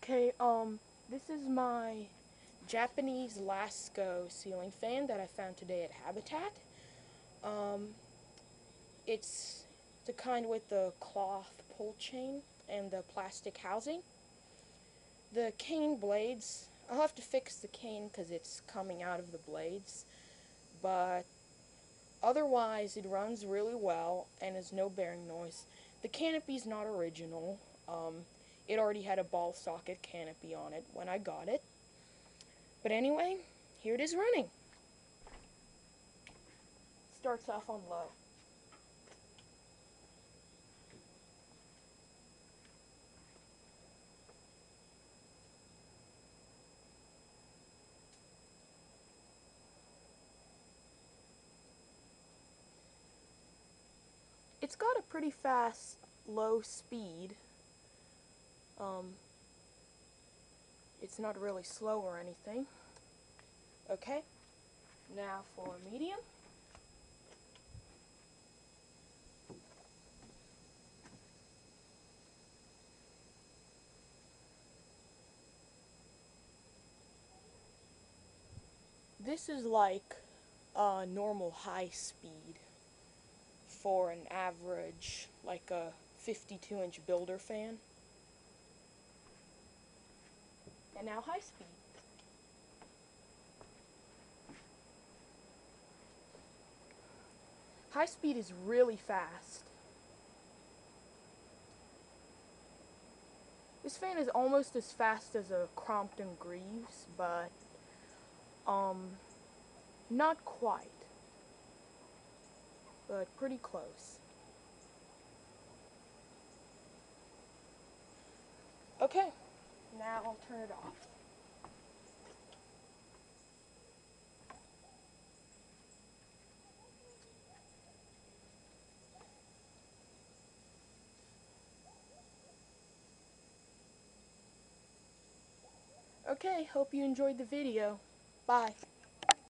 Okay, this is my Japanese Lasko ceiling fan that I found today at Habitat. Um, it's the kind with the cloth pull chain and the plastic housing. The cane blades, I'll have to fix the cane because it's coming out of the blades, but otherwise it runs really well and has no bearing noise. The canopy's not original. It already had a ball socket canopy on it when I got it. But anyway, here it is running. Starts off on low. It's got a pretty fast low speed. It's not really slow or anything. Okay, now for medium. This is like normal high speed for an average, like a 52-inch builder fan. And now high speed. High speed is really fast. This fan is almost as fast as a Crompton Greaves, but not quite, but pretty close. Okay, now I'll turn it off. Okay, hope you enjoyed the video. Bye.